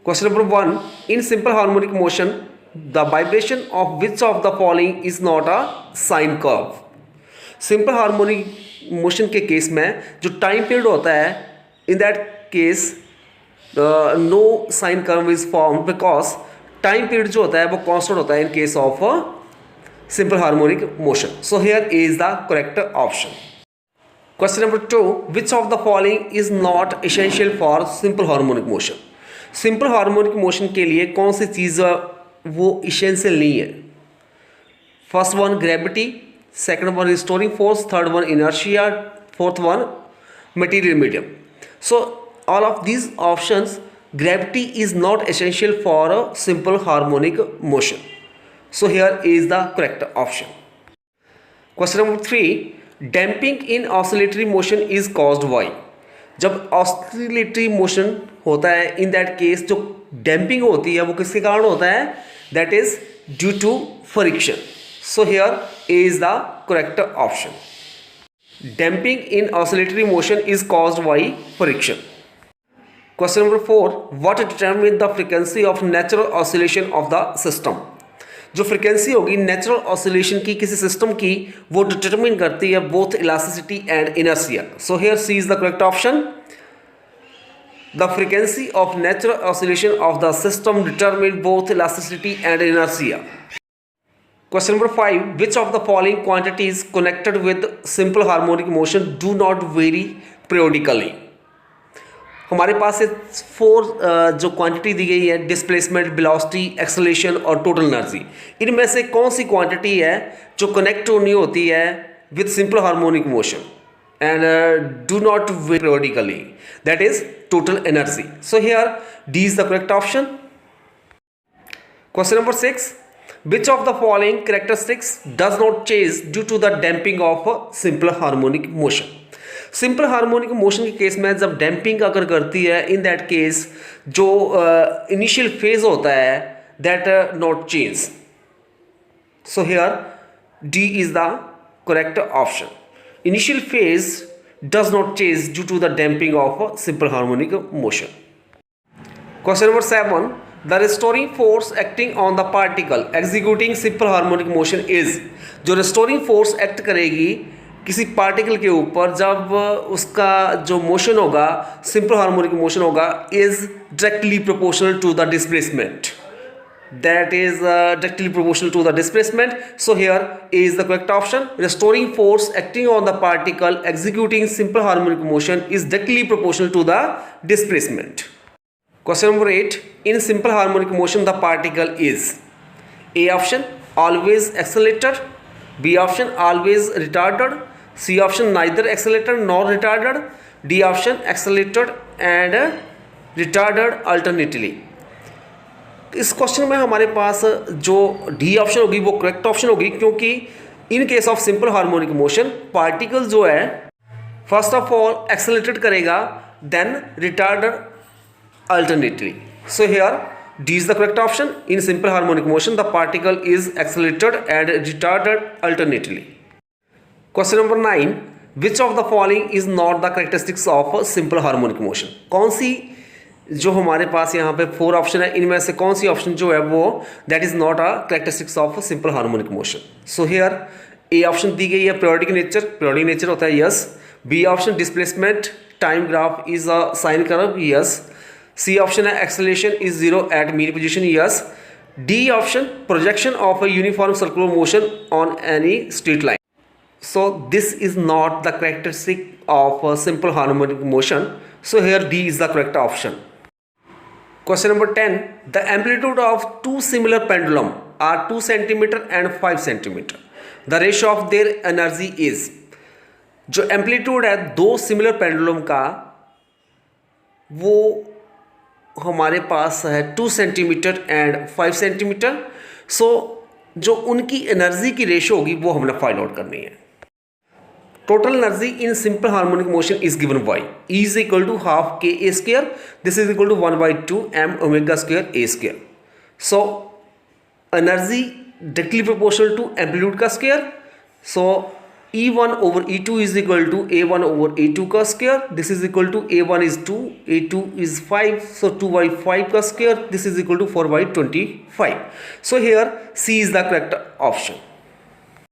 Question number 1. In simple harmonic motion, the vibration of which of the following is not a sine curve? Simple harmonic motion के case में जो time period होता है, in that case no sine curve is form because time period जो होता है वो constant होता है in case of simple harmonic motion. So here A is the correct option. Question number 2. Which of the following is not essential for simple harmonic motion? Simple harmonic motion के लिए कौन सी चीज़ वो essential नहीं है? First one gravity, second one restoring force, third one inertia, fourth one material medium. So all of these options, gravity is not essential for a simple harmonic motion. So here is the correct option. Question number 3. Damping in oscillatory motion is caused by? जब oscillatory motion होता है, in that case जो damping होती है वो किसके कारण होता है? That is due to friction. So here A is the correct option. Damping in oscillatory motion is caused by friction. Question number 4. What determines the frequency of natural oscillation of the system? जो frequency होगी natural oscillation की किसी system की, वो determine करती है both elasticity and inertia. So here C is the correct option. The frequency of natural oscillation of the system determine both elasticity and inertia. Question number 5. Which of the following quantities connected with simple harmonic motion do not vary periodically? हमारे पास से 4 जो quantity दी गई है, displacement, velocity, acceleration और total energy, इनमें से कौन सी क्वांटिटी है जो कनेक्ट नहीं होती है with simple harmonic motion and do not periodically? That is total energy. So here D is the correct option. Question number 6. Which of the following characteristics does not change due to the damping of simple harmonic motion? Simple harmonic motion के case में जब damping अगर करती है, in that case जो initial phase होता है that not change. So here D is the correct option. Initial phase does not change due to the damping of simple harmonic motion. Question number 7. The restoring force acting on the particle executing simple harmonic motion is? जो restoring force act करेगी किसी particle के ऊपर जब उसका जो motion होगा, simple harmonic motion होगा, is directly proportional to the displacement. That is directly proportional to the displacement. So here A is the correct option. Restoring force acting on the particle executing simple harmonic motion is directly proportional to the displacement. Question number 8. In simple harmonic motion the particle is? A option always accelerated, B option always retarded, C option neither accelerated nor retarded, D option accelerated and retarded alternately. इस question में हमारे पास जो D option होगी वो correct option होगी, क्योंकि in case of simple harmonic motion particle जो है फर्स्ट ऑफ ऑल एक्सेलरेटेड करेगा, then retarded alternately. So here D is the correct option. In simple harmonic motion, the particle is accelerated and retarded alternately. Question number 9. Which of the following is not the characteristics of a simple harmonic motion? कौन सी जो हमारे पास यहाँ पे 4 option है, इनमें से कौन C option जो है वो that is not a characteristics of a simple harmonic motion? So here A option दी गई है periodic nature होता है, yes. B option displacement time graph is a sine curve, yes. C option है acceleration is 0 at mean position, yes. D option projection of a uniform circular motion on any straight line. So this is not the characteristic of a simple harmonic motion. So here D is the correct option. Question number 10. The amplitude of two similar pendulum are 2 cm and 5 cm. The ratio of their energy is? जो amplitude है दो similar pendulum का वो हमारे पास है 2 centimetre and 5 centimetre. सो जो उनकी energy की रेशो होगी वो हमने फाइंड आउट करनी है. Total energy in simple harmonic motion is given by E is equal to half k A square. This is equal to 1/2 m omega square A square. So energy directly proportional to amplitude का square. So E1 over E2 is equal to A1 over A2 का square. This is equal to A1 is 2, A2 is 5. So 2 by 5 का square. This is equal to 4 by 25. So here C is the correct option.